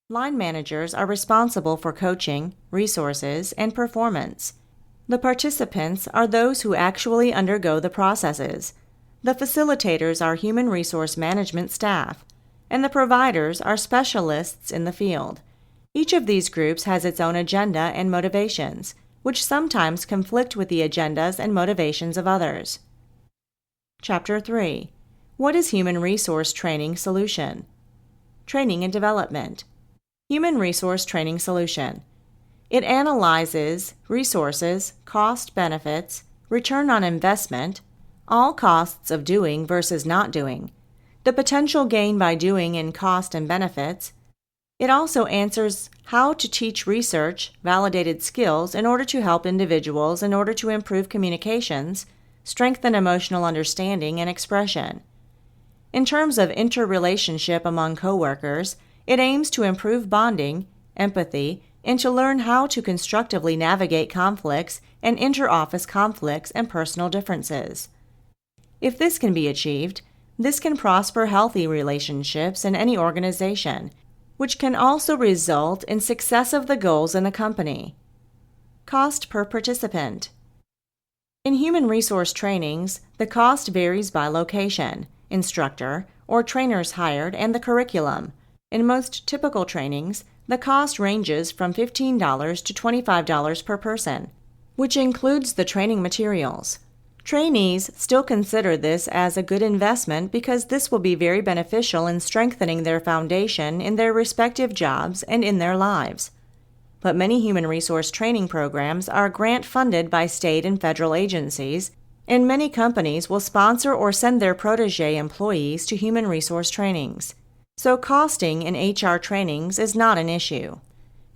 Line managers are responsible for coaching, resources, and performance. The participants are those who actually undergo the processes. The facilitators are human resource management staff, and the providers are specialists in the field. Each of these groups has its own agenda and motivations, which sometimes conflict with the agendas and motivations of others. Chapter 3. What is Human Resource Training Solution? Training and Development. Human Resource Training Solution. It analyzes resources, cost benefits, return on investment, all costs of doing versus not doing, the potential gain by doing in cost and benefits. It also answers how to teach research, validated skills in order to help individuals in order to improve communications, strengthen emotional understanding and expression. In terms of interrelationship among coworkers, it aims to improve bonding, empathy, and to learn how to constructively navigate conflicts and inter-office conflicts and personal differences. If this can be achieved, this can prosper healthy relationships in any organization, which can also result in success of the goals in a company. Cost per participant. In human resource trainings, the cost varies by location, instructor, or trainers hired, and the curriculum. In most typical trainings, the cost ranges from $15 to $25 per person, which includes the training materials. Trainees still consider this as a good investment because this will be very beneficial in strengthening their foundation in their respective jobs and in their lives. But many human resource training programs are grant-funded by state and federal agencies, and many companies will sponsor or send their protege employees to human resource trainings. So costing in HR trainings is not an issue.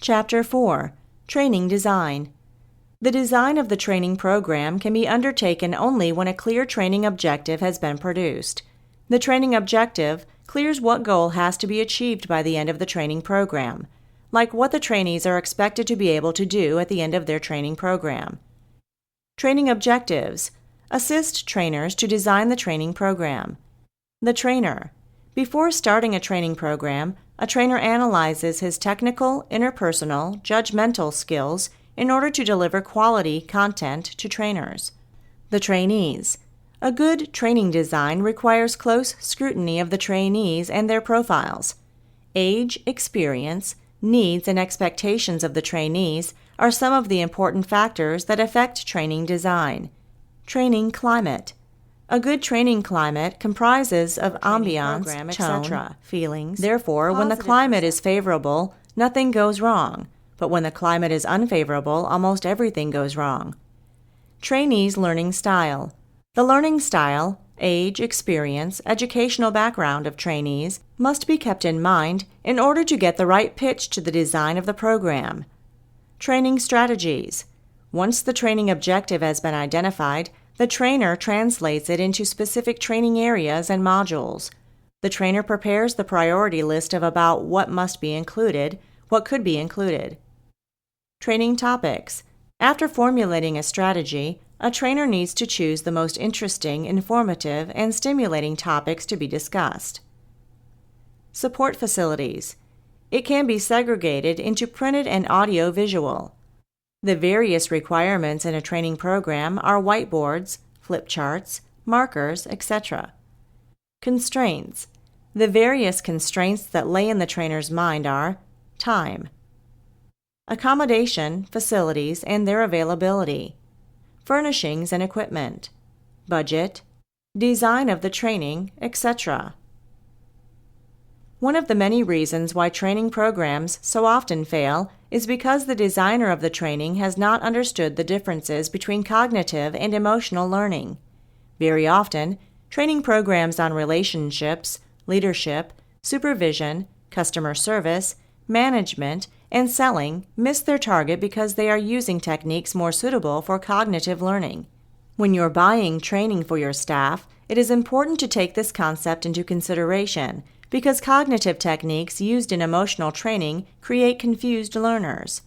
Chapter 4. Training Design. The design of the training program can be undertaken only when a clear training objective has been produced. The training objective clears what goal has to be achieved by the end of the training program, like what the trainees are expected to be able to do at the end of their training program. Training objectives assist trainers to design the training program. The trainer. Before starting a training program, a trainer analyzes his technical, interpersonal, judgmental skills in order to deliver quality content to trainers. The trainees. A good training design requires close scrutiny of the trainees and their profiles. Age, experience, needs, and expectations of the trainees are some of the important factors that affect training design. Training climate. A good training climate comprises of ambiance, tone, feelings. Therefore, when the climate is favorable, nothing goes wrong. But when the climate is unfavorable, almost everything goes wrong. Trainees' learning style. The learning style, age, experience, educational background of trainees must be kept in mind in order to get the right pitch to the design of the program. Training strategies. Once the training objective has been identified, the trainer translates it into specific training areas and modules. The trainer prepares the priority list of about what must be included, what could be included. Training topics. After formulating a strategy, a trainer needs to choose the most interesting, informative, and stimulating topics to be discussed. Support facilities. It can be segregated into printed and audio-visual. The various requirements in a training program are whiteboards, flip charts, markers, etc. Constraints. The various constraints that lay in the trainer's mind are time, accommodation, facilities, and their availability, furnishings and equipment, budget, design of the training, etc. One of the many reasons why training programs so often fail is because the designer of the training has not understood the differences between cognitive and emotional learning. Very often, training programs on relationships, leadership, supervision, customer service, management, and selling miss their target because they are using techniques more suitable for cognitive learning. When you're buying training for your staff, it is important to take this concept into consideration because cognitive techniques used in emotional training create confused learners.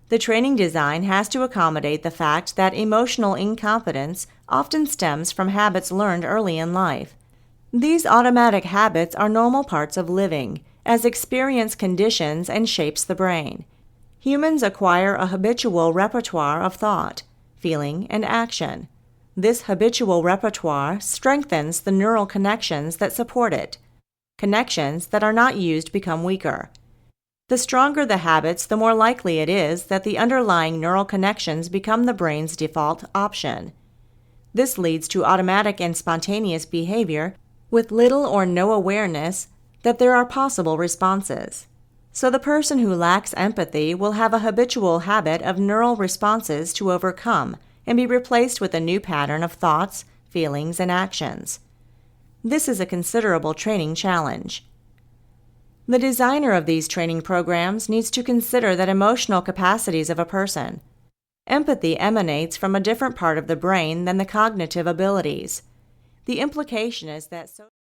The training design has to accommodate the fact that emotional incompetence often stems from habits learned early in life. These automatic habits are normal parts of living, as experience conditions and shapes the brain. Humans acquire a habitual repertoire of thought, feeling, and action. This habitual repertoire strengthens the neural connections that support it. Connections that are not used become weaker. The stronger the habits, the more likely it is that the underlying neural connections become the brain's default option. This leads to automatic and spontaneous behavior with little or no awareness that there are possible responses. So the person who lacks empathy will have a habitual habit of neural responses to overcome and be replaced with a new pattern of thoughts, feelings, and actions. This is a considerable training challenge. The designer of these training programs needs to consider the emotional capacities of a person. Empathy emanates from a different part of the brain than the cognitive abilities. The implication is that